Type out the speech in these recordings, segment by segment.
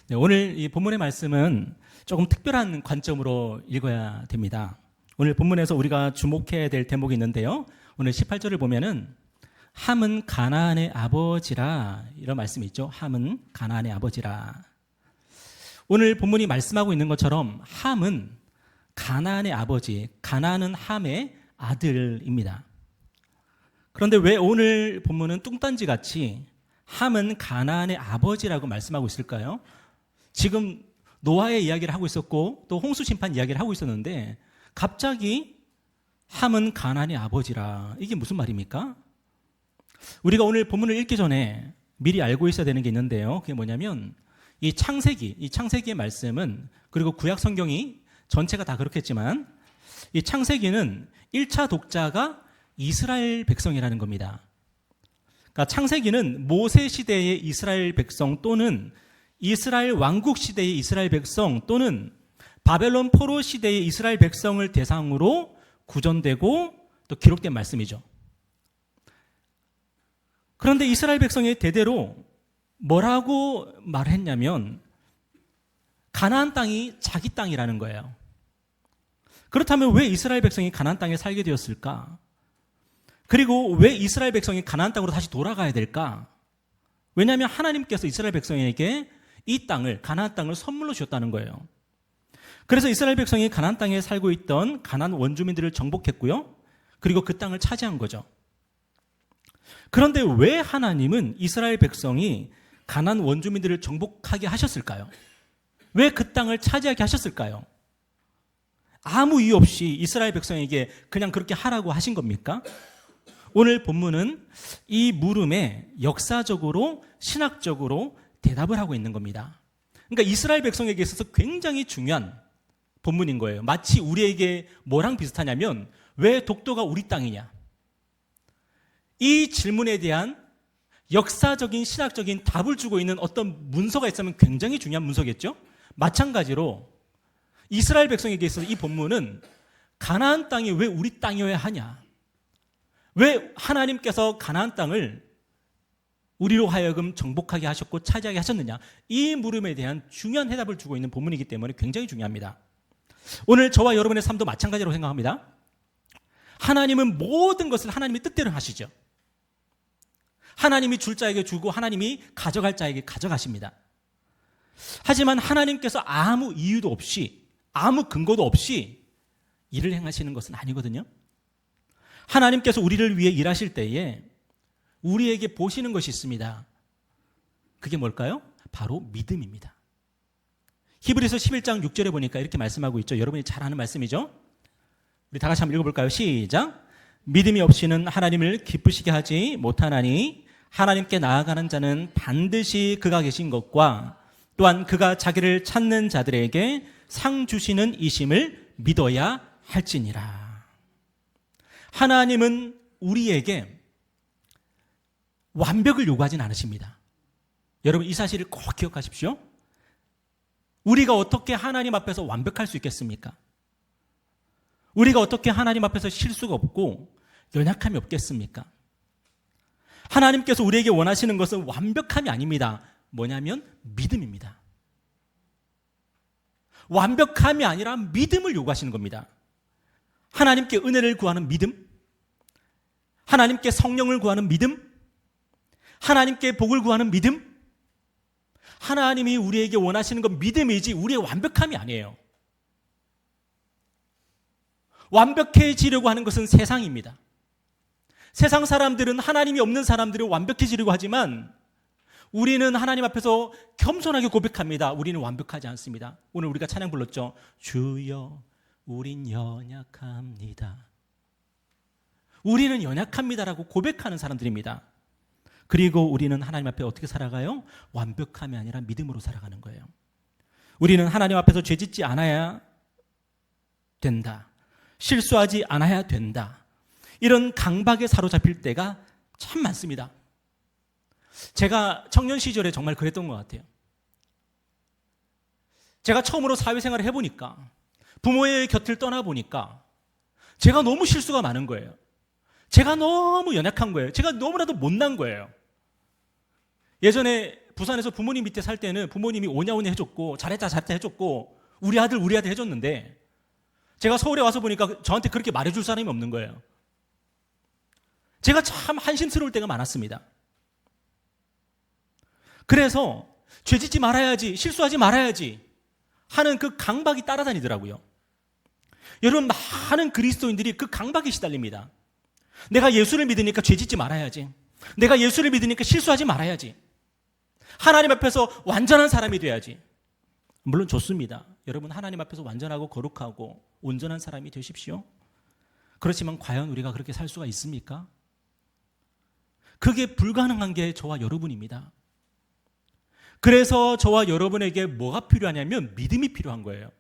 네, 오늘 이 본문의 말씀은 조금 특별한 관점으로 읽어야 됩니다. 오늘 본문에서 우리가 주목해야 될 대목이 있는데요. 오늘 18절을 보면은 함은 가나안의 아버지라 이런 말씀이 있죠. 함은 가나안의 아버지라. 오늘 본문이 말씀하고 있는 것처럼 함은 가나안의 아버지, 가나안은 함의 아들입니다. 그런데 왜 오늘 본문은 뚱딴지 같이 함은 가나안의 아버지라고 말씀하고 있을까요? 지금 노아의 이야기를 하고 있었고 또 홍수 심판 이야기를 하고 있었는데 갑자기 함은 가나안의 아버지라. 이게 무슨 말입니까? 우리가 오늘 본문을 읽기 전에 미리 알고 있어야 되는 게 있는데요. 그게 뭐냐면 이 창세기의 말씀은, 그리고 구약 성경이 전체가 다 그렇겠지만 이 창세기는 1차 독자가 이스라엘 백성이라는 겁니다. 그러니까 창세기는 모세 시대의 이스라엘 백성 또는 이스라엘 왕국 시대의 이스라엘 백성 또는 바벨론 포로 시대의 이스라엘 백성을 대상으로 구전되고 또 기록된 말씀이죠. 그런데 이스라엘 백성이 대대로 뭐라고 말했냐면 가나안 땅이 자기 땅이라는 거예요. 그렇다면 왜 이스라엘 백성이 가나안 땅에 살게 되었을까? 그리고 왜 이스라엘 백성이 가나안 땅으로 다시 돌아가야 될까? 왜냐하면 하나님께서 이스라엘 백성에게 이 땅을, 가나안 땅을 선물로 주셨다는 거예요. 그래서 이스라엘 백성이 가나안 땅에 살고 있던 가나안 원주민들을 정복했고요. 그리고 그 땅을 차지한 거죠. 그런데 왜 하나님은 이스라엘 백성이 가나안 원주민들을 정복하게 하셨을까요? 왜 그 땅을 차지하게 하셨을까요? 아무 이유 없이 이스라엘 백성에게 그냥 그렇게 하라고 하신 겁니까? 오늘 본문은 이 물음에 역사적으로, 신학적으로 대답을 하고 있는 겁니다. 그러니까 이스라엘 백성에게 있어서 굉장히 중요한 본문인 거예요. 마치 우리에게 뭐랑 비슷하냐면 왜 독도가 우리 땅이냐? 이 질문에 대한 역사적인, 신학적인 답을 주고 있는 어떤 문서가 있으면 굉장히 중요한 문서겠죠? 마찬가지로 이스라엘 백성에게 있어서 이 본문은 가나안 땅이 왜 우리 땅이어야 하냐? 왜 하나님께서 가나안 땅을 우리로 하여금 정복하게 하셨고 차지하게 하셨느냐? 이 물음에 대한 중요한 해답을 주고 있는 본문이기 때문에 굉장히 중요합니다. 오늘 저와 여러분의 삶도 마찬가지로 생각합니다. 하나님은 모든 것을 하나님의 뜻대로 하시죠. 하나님이 줄 자에게 주고 하나님이 가져갈 자에게 가져가십니다. 하지만 하나님께서 아무 이유도 없이, 아무 근거도 없이 일을 행하시는 것은 아니거든요. 하나님께서 우리를 위해 일하실 때에 우리에게 보시는 것이 있습니다. 그게 뭘까요? 바로 믿음입니다. 히브리서 11장 6절에 보니까 이렇게 말씀하고 있죠. 여러분이 잘 아는 말씀이죠. 우리 다 같이 한번 읽어볼까요? 시작. 믿음이 없이는 하나님을 기쁘시게 하지 못하나니 하나님께 나아가는 자는 반드시 그가 계신 것과 또한 그가 자기를 찾는 자들에게 상 주시는 이심을 믿어야 할지니라. 하나님은 우리에게 완벽을 요구하진 않으십니다. 여러분 이 사실을 꼭 기억하십시오. 우리가 어떻게 하나님 앞에서 완벽할 수 있겠습니까? 우리가 어떻게 하나님 앞에서 실수가 없고 연약함이 없겠습니까? 하나님께서 우리에게 원하시는 것은 완벽함이 아닙니다. 뭐냐면 믿음입니다. 완벽함이 아니라 믿음을 요구하시는 겁니다. 하나님께 은혜를 구하는 믿음, 하나님께 성령을 구하는 믿음, 하나님께 복을 구하는 믿음. 하나님이 우리에게 원하시는 건 믿음이지 우리의 완벽함이 아니에요. 완벽해지려고 하는 것은 세상입니다. 세상 사람들은, 하나님이 없는 사람들은 완벽해지려고 하지만 우리는 하나님 앞에서 겸손하게 고백합니다. 우리는 완벽하지 않습니다. 오늘 우리가 찬양 불렀죠. 주여 우린 연약합니다. 우리는 연약합니다라고 고백하는 사람들입니다. 그리고 우리는 하나님 앞에 어떻게 살아가요? 완벽함이 아니라 믿음으로 살아가는 거예요. 우리는 하나님 앞에서 죄짓지 않아야 된다. 실수하지 않아야 된다. 이런 강박에 사로잡힐 때가 참 많습니다. 제가 청년 시절에 정말 그랬던 것 같아요. 제가 처음으로 사회생활을 해보니까, 부모의 곁을 떠나보니까 제가 너무 실수가 많은 거예요. 제가 너무 연약한 거예요. 제가 너무나도 못난 거예요. 예전에 부산에서 부모님 밑에 살 때는 부모님이 오냐오냐 해줬고 잘했다 잘했다 해줬고 우리 아들 해줬는데 제가 서울에 와서 보니까 저한테 그렇게 말해줄 사람이 없는 거예요. 제가 참 한심스러울 때가 많았습니다. 그래서 죄짓지 말아야지, 실수하지 말아야지 하는 그 강박이 따라다니더라고요. 여러분, 많은 그리스도인들이 그 강박에 시달립니다. 내가 예수를 믿으니까 죄짓지 말아야지. 내가 예수를 믿으니까 실수하지 말아야지. 하나님 앞에서 완전한 사람이 돼야지. 물론 좋습니다. 여러분, 하나님 앞에서 완전하고 거룩하고 온전한 사람이 되십시오. 그렇지만 과연 우리가 그렇게 살 수가 있습니까? 그게 불가능한 게 저와 여러분입니다. 그래서 저와 여러분에게 뭐가 필요하냐면 믿음이 필요한 거예요.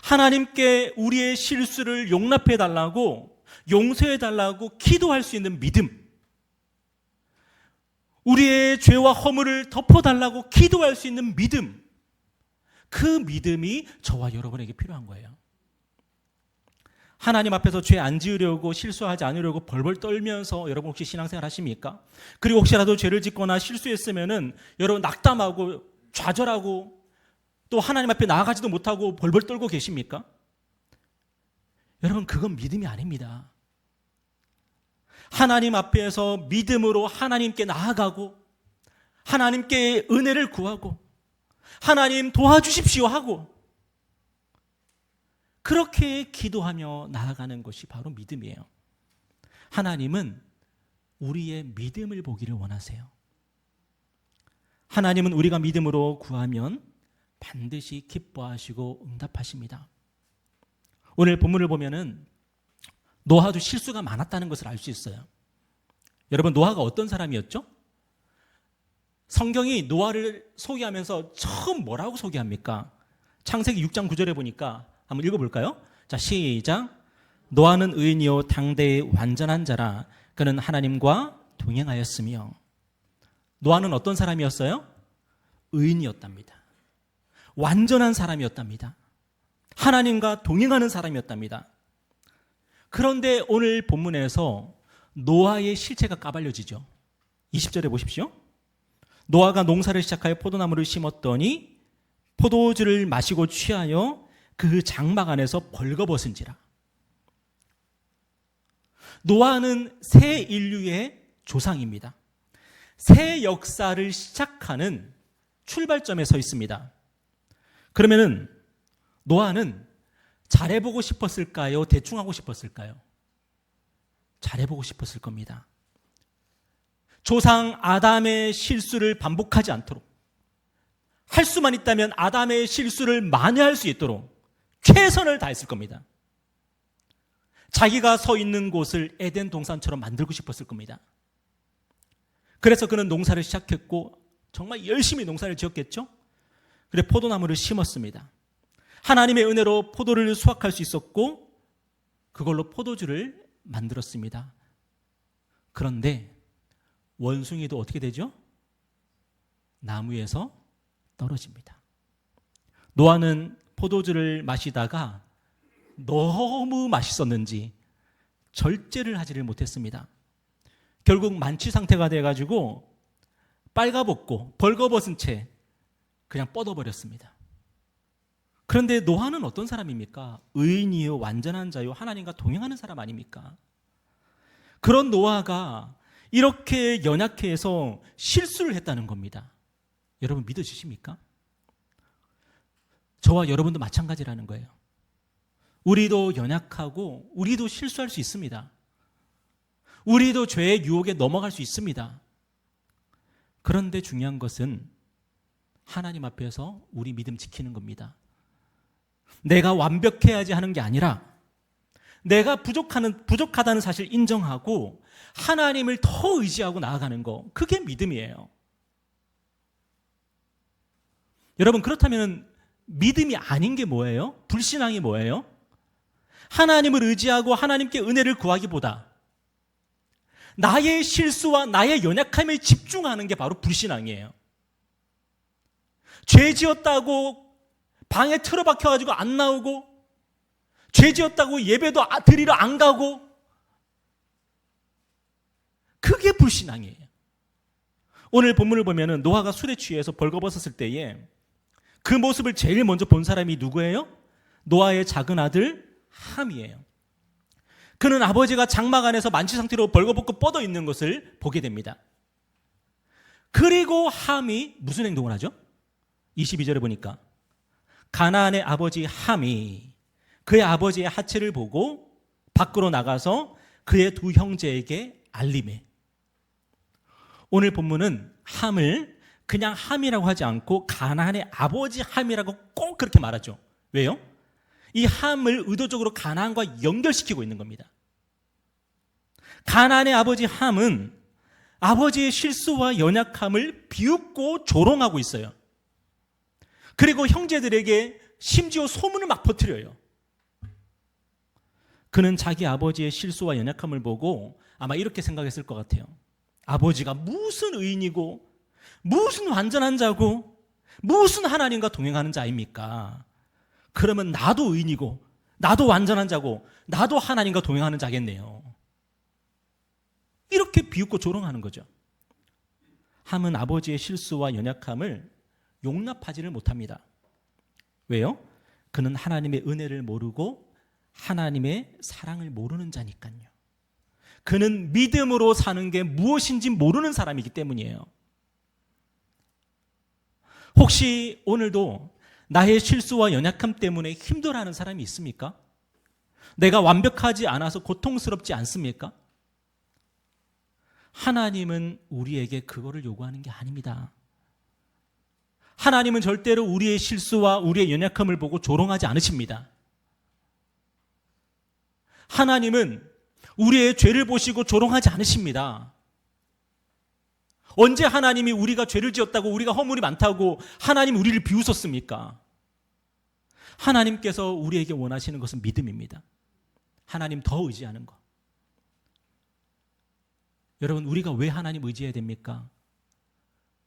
하나님께 우리의 실수를 용납해 달라고, 용서해 달라고 기도할 수 있는 믿음, 우리의 죄와 허물을 덮어달라고 기도할 수 있는 믿음, 그 믿음이 저와 여러분에게 필요한 거예요. 하나님 앞에서 죄 안 지으려고, 실수하지 않으려고 벌벌 떨면서 여러분 혹시 신앙생활 하십니까? 그리고 혹시라도 죄를 짓거나 실수했으면은 여러분 낙담하고 좌절하고 또 하나님 앞에 나아가지도 못하고 벌벌 떨고 계십니까? 여러분, 그건 믿음이 아닙니다. 하나님 앞에서 믿음으로 하나님께 나아가고 하나님께 은혜를 구하고 하나님 도와주십시오 하고 그렇게 기도하며 나아가는 것이 바로 믿음이에요. 하나님은 우리의 믿음을 보기를 원하세요. 하나님은 우리가 믿음으로 구하면 반드시 기뻐하시고 응답하십니다. 오늘 본문을 보면은 노아도 실수가 많았다는 것을 알 수 있어요. 여러분, 노아가 어떤 사람이었죠? 성경이 노아를 소개하면서 처음 뭐라고 소개합니까? 창세기 6장 9절에 보니까 한번 읽어볼까요? 자, 시작. 노아는 의인이요 당대의 완전한 자라. 그는 하나님과 동행하였으며. 노아는 어떤 사람이었어요? 의인이었답니다. 완전한 사람이었답니다. 하나님과 동행하는 사람이었답니다. 그런데 오늘 본문에서 노아의 실체가 까발려지죠. 20절에 보십시오. 노아가 농사를 시작하여 포도나무를 심었더니 포도주를 마시고 취하여 그 장막 안에서 벌거벗은지라. 노아는 새 인류의 조상입니다. 새 역사를 시작하는 출발점에 서 있습니다. 그러면은 노아는 잘해보고 싶었을까요? 대충 하고 싶었을까요? 잘해보고 싶었을 겁니다. 조상 아담의 실수를 반복하지 않도록, 할 수만 있다면 아담의 실수를 만회할 수 있도록 최선을 다했을 겁니다. 자기가 서 있는 곳을 에덴 동산처럼 만들고 싶었을 겁니다. 그래서 그는 농사를 시작했고 정말 열심히 농사를 지었겠죠? 그래 포도나무를 심었습니다. 하나님의 은혜로 포도를 수확할 수 있었고 그걸로 포도주를 만들었습니다. 그런데 원숭이도 어떻게 되죠? 나무에서 떨어집니다. 노아는 포도주를 마시다가 너무 맛있었는지 절제를 하지를 못했습니다. 결국 만취 상태가 돼가지고 빨가벗고 벌거벗은 채 그냥 뻗어버렸습니다. 그런데 노아는 어떤 사람입니까? 의인이요 완전한 자요 하나님과 동행하는 사람 아닙니까? 그런 노아가 이렇게 연약해서 실수를 했다는 겁니다. 여러분 믿어지십니까? 저와 여러분도 마찬가지라는 거예요. 우리도 연약하고 우리도 실수할 수 있습니다. 우리도 죄의 유혹에 넘어갈 수 있습니다. 그런데 중요한 것은 하나님 앞에서 우리 믿음 지키는 겁니다. 내가 완벽해야지 하는 게 아니라 내가 부족하다는 사실 인정하고 하나님을 더 의지하고 나아가는 거, 그게 믿음이에요. 여러분, 그렇다면 믿음이 아닌 게 뭐예요? 불신앙이 뭐예요? 하나님을 의지하고 하나님께 은혜를 구하기보다 나의 실수와 나의 연약함에 집중하는 게 바로 불신앙이에요. 죄 지었다고 방에 틀어박혀가지고 안 나오고, 죄 지었다고 예배도 드리러 안 가고, 그게 불신앙이에요. 오늘 본문을 보면은 노아가 술에 취해서 벌거벗었을 때에 그 모습을 제일 먼저 본 사람이 누구예요? 노아의 작은 아들 함이에요. 그는 아버지가 장막 안에서 만취 상태로 벌거벗고 뻗어 있는 것을 보게 됩니다. 그리고 함이 무슨 행동을 하죠? 22절에 보니까 가나안의 아버지 함이 그의 아버지의 하체를 보고 밖으로 나가서 그의 두 형제에게 알림해. 오늘 본문은 함을 그냥 함이라고 하지 않고 가나안의 아버지 함이라고 꼭 그렇게 말하죠. 왜요? 이 함을 의도적으로 가나안과 연결시키고 있는 겁니다. 가나안의 아버지 함은 아버지의 실수와 연약함을 비웃고 조롱하고 있어요. 그리고 형제들에게 심지어 소문을 막 퍼뜨려요. 그는 자기 아버지의 실수와 연약함을 보고 아마 이렇게 생각했을 것 같아요. 아버지가 무슨 의인이고 무슨 완전한 자고 무슨 하나님과 동행하는 자입니까? 그러면 나도 의인이고 나도 완전한 자고 나도 하나님과 동행하는 자겠네요. 이렇게 비웃고 조롱하는 거죠. 함은 아버지의 실수와 연약함을 용납하지를 못합니다. 왜요? 그는 하나님의 은혜를 모르고 하나님의 사랑을 모르는 자니까요. 그는 믿음으로 사는 게 무엇인지 모르는 사람이기 때문이에요. 혹시 오늘도 나의 실수와 연약함 때문에 힘들어하는 사람이 있습니까? 내가 완벽하지 않아서 고통스럽지 않습니까? 하나님은 우리에게 그거를 요구하는 게 아닙니다. 하나님은 절대로 우리의 실수와 우리의 연약함을 보고 조롱하지 않으십니다. 하나님은 우리의 죄를 보시고 조롱하지 않으십니다. 언제 하나님이 우리가 죄를 지었다고 우리가 허물이 많다고 하나님 우리를 비웃었습니까? 하나님께서 우리에게 원하시는 것은 믿음입니다. 하나님 더 의지하는 것. 여러분, 우리가 왜 하나님 의지해야 됩니까?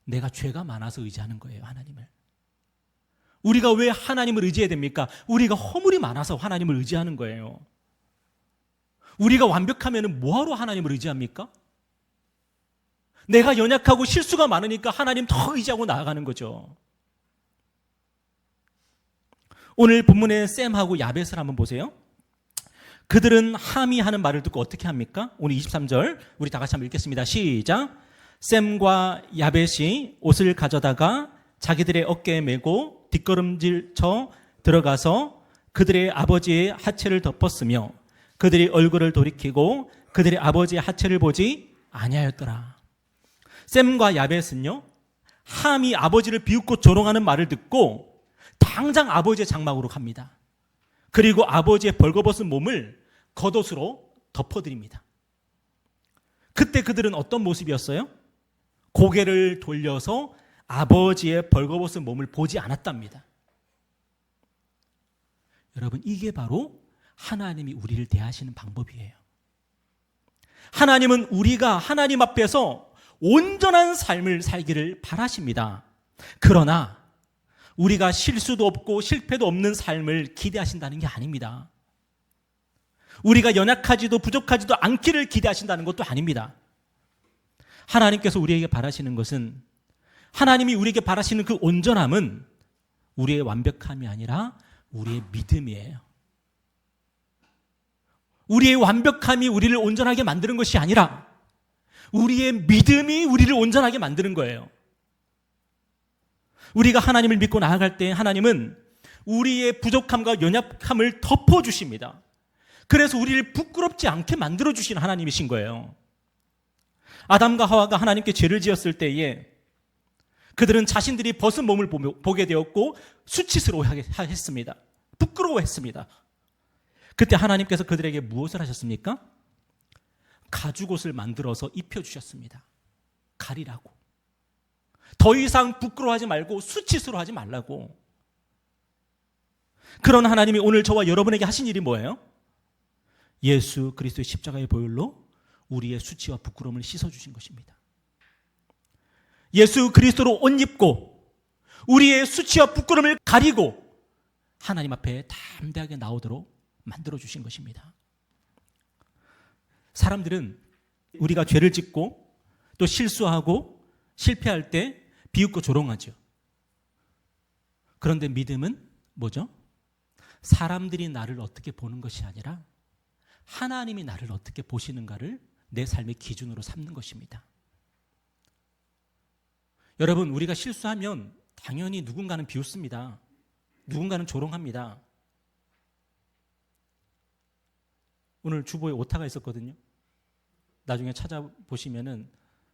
내가 죄가 많아서 의지하는 거예요, 하나님을. 우리가 왜 하나님을 의지해야 됩니까? 우리가 허물이 많아서 하나님을 의지하는 거예요. 우리가 완벽하면 뭐하러 하나님을 의지합니까? 내가 연약하고 실수가 많으니까 하나님 더 의지하고 나아가는 거죠. 오늘 본문의 셈하고 야벳을 한번 보세요. 그들은 함이 하는 말을 듣고 어떻게 합니까? 오늘 23절 우리 다 같이 한번 읽겠습니다. 시작. 셈과 야벳이 옷을 가져다가 자기들의 어깨에 메고 뒷걸음질 쳐 들어가서 그들의 아버지의 하체를 덮었으며 그들이 얼굴을 돌이키고 그들의 아버지의 하체를 보지 아니하였더라. 셈과 야벳은요, 함이 아버지를 비웃고 조롱하는 말을 듣고 당장 아버지의 장막으로 갑니다. 그리고 아버지의 벌거벗은 몸을 겉옷으로 덮어드립니다. 그때 그들은 어떤 모습이었어요? 고개를 돌려서 아버지의 벌거벗은 몸을 보지 않았답니다. 여러분, 이게 바로 하나님이 우리를 대하시는 방법이에요. 하나님은 우리가 하나님 앞에서 온전한 삶을 살기를 바라십니다. 그러나 우리가 실수도 없고 실패도 없는 삶을 기대하신다는 게 아닙니다. 우리가 연약하지도 부족하지도 않기를 기대하신다는 것도 아닙니다. 하나님께서 우리에게 바라시는 것은, 하나님이 우리에게 바라시는 그 온전함은 우리의 완벽함이 아니라 우리의 믿음이에요. 우리의 완벽함이 우리를 온전하게 만드는 것이 아니라 우리의 믿음이 우리를 온전하게 만드는 거예요. 우리가 하나님을 믿고 나아갈 때 하나님은 우리의 부족함과 연약함을 덮어주십니다. 그래서 우리를 부끄럽지 않게 만들어주신 하나님이신 거예요. 아담과 하와가 하나님께 죄를 지었을 때에 그들은 자신들이 벗은 몸을 보게 되었고 수치스러워했습니다. 부끄러워했습니다. 그때 하나님께서 그들에게 무엇을 하셨습니까? 가죽옷을 만들어서 입혀주셨습니다. 가리라고. 더 이상 부끄러워하지 말고 수치스러워하지 말라고. 그런 하나님이 오늘 저와 여러분에게 하신 일이 뭐예요? 예수 그리스도의 십자가의 보혈로 우리의 수치와 부끄러움을 씻어주신 것입니다. 예수 그리스도로 옷 입고 우리의 수치와 부끄러움을 가리고 하나님 앞에 담대하게 나오도록 만들어주신 것입니다. 사람들은 우리가 죄를 짓고 또 실수하고 실패할 때 비웃고 조롱하죠. 그런데 믿음은 뭐죠? 사람들이 나를 어떻게 보는 것이 아니라 하나님이 나를 어떻게 보시는가를 내 삶의 기준으로 삼는 것입니다. 여러분, 우리가 실수하면 당연히 누군가는 비웃습니다. 누군가는 조롱합니다. 오늘 주보에 오타가 있었거든요. 나중에 찾아보시면은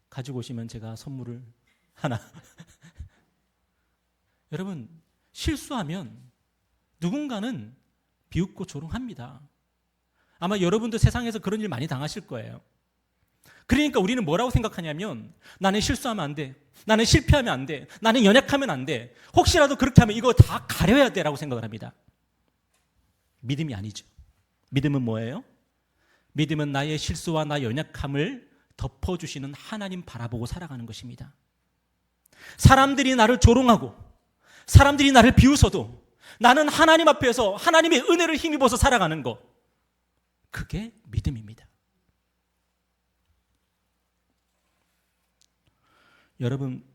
가지고 오시면 제가 선물을 하나. 여러분, 실수하면 누군가는 비웃고 조롱합니다. 아마 여러분도 세상에서 그런 일 많이 당하실 거예요. 그러니까 우리는 뭐라고 생각하냐면 나는 실수하면 안 돼. 나는 실패하면 안 돼. 나는 연약하면 안 돼. 혹시라도 그렇게 하면 이거 다 가려야 돼라고 생각을 합니다. 믿음이 아니죠. 믿음은 뭐예요? 믿음은 나의 실수와 나의 연약함을 덮어주시는 하나님 바라보고 살아가는 것입니다. 사람들이 나를 조롱하고 사람들이 나를 비웃어도 나는 하나님 앞에서 하나님의 은혜를 힘입어서 살아가는 것, 그게 믿음입니다. 여러분,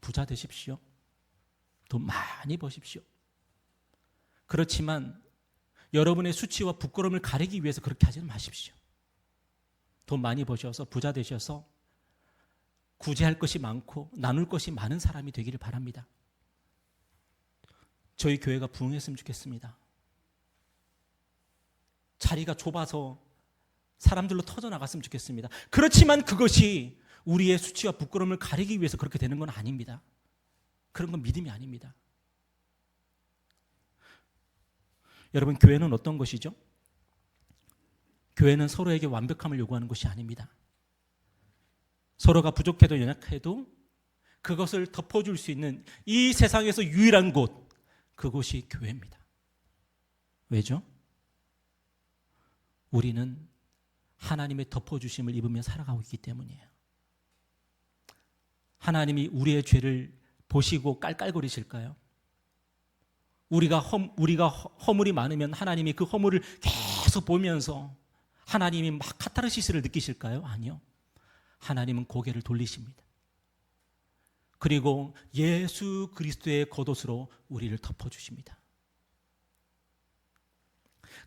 부자 되십시오. 돈 많이 버십시오. 그렇지만 여러분의 수치와 부끄러움을 가리기 위해서 그렇게 하지는 마십시오. 돈 많이 버셔서 부자 되셔서 구제할 것이 많고 나눌 것이 많은 사람이 되기를 바랍니다. 저희 교회가 부흥했으면 좋겠습니다. 자리가 좁아서 사람들로 터져나갔으면 좋겠습니다. 그렇지만 그것이 우리의 수치와 부끄러움을 가리기 위해서 그렇게 되는 건 아닙니다. 그런 건 믿음이 아닙니다. 여러분, 교회는 어떤 것이죠? 교회는 서로에게 완벽함을 요구하는 것이 아닙니다. 서로가 부족해도 연약해도 그것을 덮어줄 수 있는 이 세상에서 유일한 곳, 그곳이 교회입니다. 왜죠? 우리는 하나님의 덮어주심을 입으며 살아가고 있기 때문이에요. 하나님이 우리의 죄를 보시고 깔깔거리실까요? 우리가 허물이 많으면 하나님이 그 허물을 계속 보면서 하나님이 막 카타르시스를 느끼실까요? 아니요. 하나님은 고개를 돌리십니다. 그리고 예수 그리스도의 겉옷으로 우리를 덮어주십니다.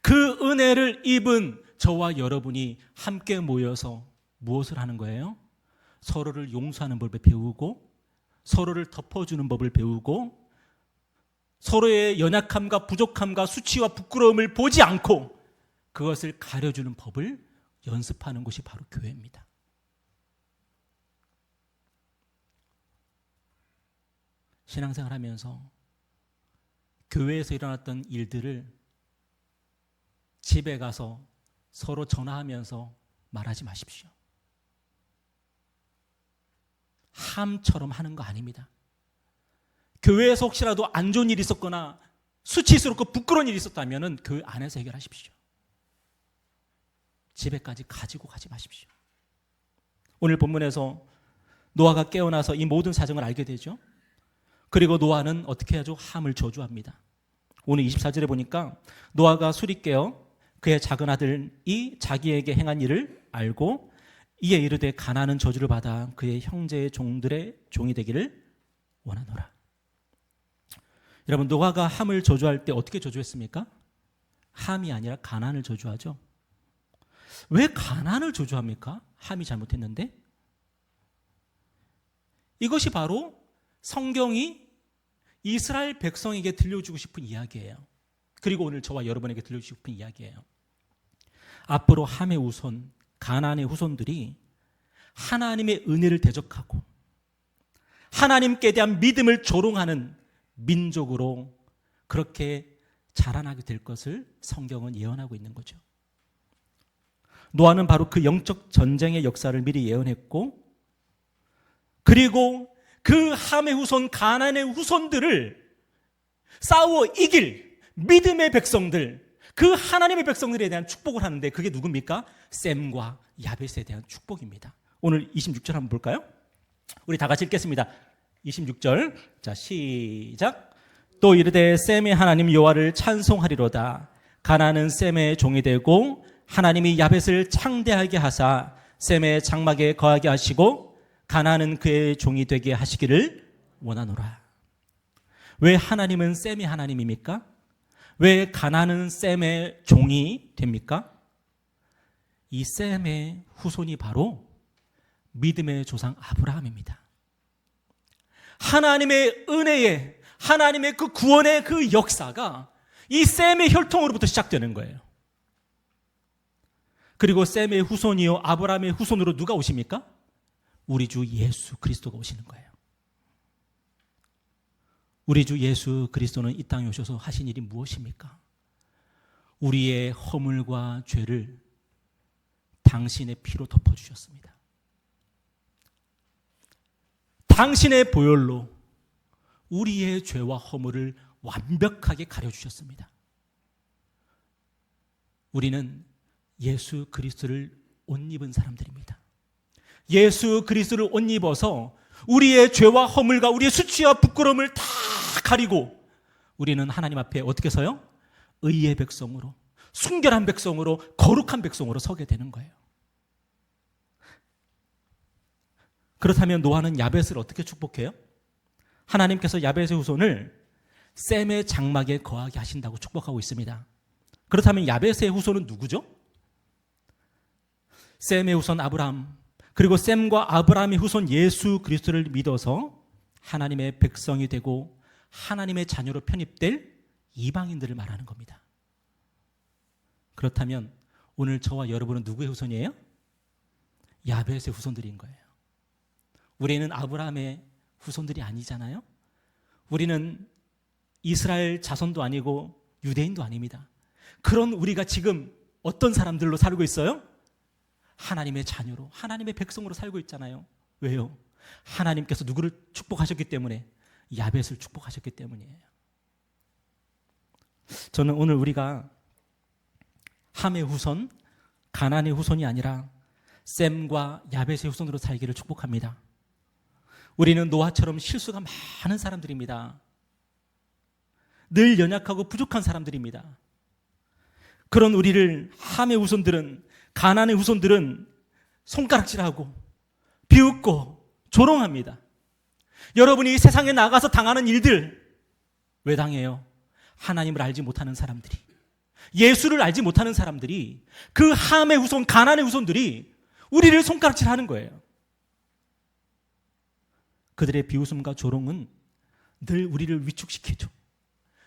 그 은혜를 입은 저와 여러분이 함께 모여서 무엇을 하는 거예요? 서로를 용서하는 법을 배우고 서로를 덮어주는 법을 배우고 서로의 연약함과 부족함과 수치와 부끄러움을 보지 않고 그것을 가려주는 법을 연습하는 것이 바로 교회입니다. 신앙생활 하면서 교회에서 일어났던 일들을 집에 가서 서로 전화하면서 말하지 마십시오. 함처럼 하는 거 아닙니다. 교회에서 혹시라도 안 좋은 일이 있었거나 수치스럽고 부끄러운 일이 있었다면 교회 안에서 해결하십시오. 집에까지 가지고 가지 마십시오. 오늘 본문에서 노아가 깨어나서 이 모든 사정을 알게 되죠. 그리고 노아는 어떻게 하죠? 함을 저주합니다. 오늘 24절에 보니까 노아가 술이 깨어 그의 작은 아들이 자기에게 행한 일을 알고 이에 이르되 가나안은 저주를 받아 그의 형제의 종들의 종이 되기를 원하노라. 여러분, 노아가 함을 저주할 때 어떻게 저주했습니까? 함이 아니라 가나안을 저주하죠. 왜 가나안을 저주합니까? 함이 잘못했는데? 이것이 바로 성경이 이스라엘 백성에게 들려주고 싶은 이야기예요. 그리고 오늘 저와 여러분에게 들려주고 싶은 이야기예요. 앞으로 함의 후손, 가나안의 후손들이 하나님의 은혜를 대적하고 하나님께 대한 믿음을 조롱하는 민족으로 그렇게 자라나게 될 것을 성경은 예언하고 있는 거죠. 노아는 바로 그 영적 전쟁의 역사를 미리 예언했고, 그리고 그 함의 후손 가나안의 후손들을 싸워 이길 믿음의 백성들, 그 하나님의 백성들에 대한 축복을 하는데 그게 누굽니까? 셈과 야벳에 대한 축복입니다. 오늘 26절 한번 볼까요? 우리 다 같이 읽겠습니다. 26절, 자 시작. 또 이르되 셈의 하나님 여호와를 찬송하리로다. 가나안은 셈의 종이 되고 하나님이 야벳을 창대하게 하사 셈의 장막에 거하게 하시고 가나안은 그의 종이 되게 하시기를 원하노라. 왜 하나님은 셈의 하나님입니까? 왜 가나안은 셈의 종이 됩니까? 이 셈의 후손이 바로 믿음의 조상 아브라함입니다. 하나님의 은혜의, 하나님의 그 구원의 그 역사가 이 셈의 혈통으로부터 시작되는 거예요. 그리고 셈의 후손이요 아브라함의 후손으로 누가 오십니까? 우리 주 예수 그리스도가 오시는 거예요. 우리 주 예수 그리스도는 이 땅에 오셔서 하신 일이 무엇입니까? 우리의 허물과 죄를 당신의 피로 덮어주셨습니다. 당신의 보혈로 우리의 죄와 허물을 완벽하게 가려주셨습니다. 우리는 예수 그리스도를 옷 입은 사람들입니다. 예수 그리스도를 옷 입어서 우리의 죄와 허물과 우리의 수치와 부끄러움을 다 가리고 우리는 하나님 앞에 어떻게 서요? 의의 백성으로, 순결한 백성으로, 거룩한 백성으로 서게 되는 거예요. 그렇다면 노아는 야벳을 어떻게 축복해요? 하나님께서 야벳의 후손을 셈의 장막에 거하게 하신다고 축복하고 있습니다. 그렇다면 야벳의 후손은 누구죠? 셈의 후손 아브라함, 그리고 셈과 아브라함의 후손 예수 그리스도를 믿어서 하나님의 백성이 되고 하나님의 자녀로 편입될 이방인들을 말하는 겁니다. 그렇다면 오늘 저와 여러분은 누구의 후손이에요? 야벳의 후손들인 거예요. 우리는 아브라함의 후손들이 아니잖아요. 우리는 이스라엘 자손도 아니고 유대인도 아닙니다. 그런 우리가 지금 어떤 사람들로 살고 있어요? 하나님의 자녀로, 하나님의 백성으로 살고 있잖아요. 왜요? 하나님께서 누구를 축복하셨기 때문에, 야벳을 축복하셨기 때문이에요. 저는 오늘 우리가 함의 후손, 가나안의 후손이 아니라 셈과 야벳의 후손으로 살기를 축복합니다. 우리는 노아처럼 실수가 많은 사람들입니다. 늘 연약하고 부족한 사람들입니다. 그런 우리를 함의 후손들은, 가나안의 후손들은 손가락질하고 비웃고 조롱합니다. 여러분이 세상에 나가서 당하는 일들 왜 당해요? 하나님을 알지 못하는 사람들이, 예수를 알지 못하는 사람들이, 그 함의 후손, 가나안의 후손들이 우리를 손가락질하는 거예요. 그들의 비웃음과 조롱은 늘 우리를 위축시키죠.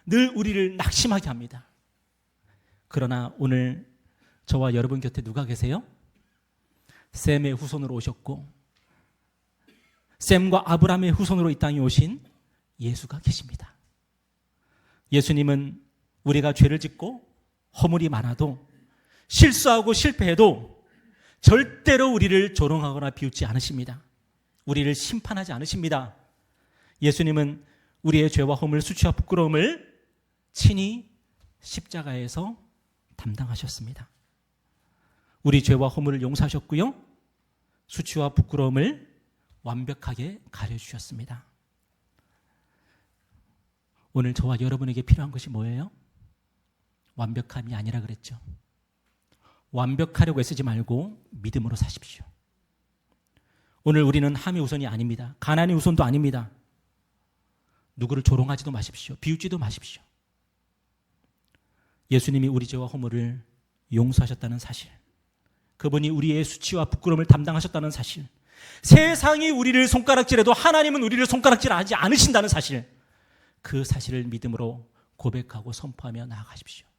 늘 우리를 낙심하게 합니다. 그러나 오늘 저와 여러분 곁에 누가 계세요? 셈의 후손으로 오셨고 셈과 아브라함의 후손으로 이 땅에 오신 예수가 계십니다. 예수님은 우리가 죄를 짓고 허물이 많아도, 실수하고 실패해도 절대로 우리를 조롱하거나 비웃지 않으십니다. 우리를 심판하지 않으십니다. 예수님은 우리의 죄와 허물, 수치와 부끄러움을 친히 십자가에서 담당하셨습니다. 우리 죄와 허물을 용서하셨고요, 수치와 부끄러움을 완벽하게 가려주셨습니다. 오늘 저와 여러분에게 필요한 것이 뭐예요? 완벽함이 아니라 그랬죠. 완벽하려고 애쓰지 말고 믿음으로 사십시오. 오늘 우리는 함의 후손이 아닙니다. 가나안의 후손도 아닙니다. 누구를 조롱하지도 마십시오. 비웃지도 마십시오. 예수님이 우리 죄와 허물을 용서하셨다는 사실, 그분이 우리의 수치와 부끄러움을 담당하셨다는 사실, 세상이 우리를 손가락질해도 하나님은 우리를 손가락질하지 않으신다는 사실, 그 사실을 믿음으로 고백하고 선포하며 나아가십시오.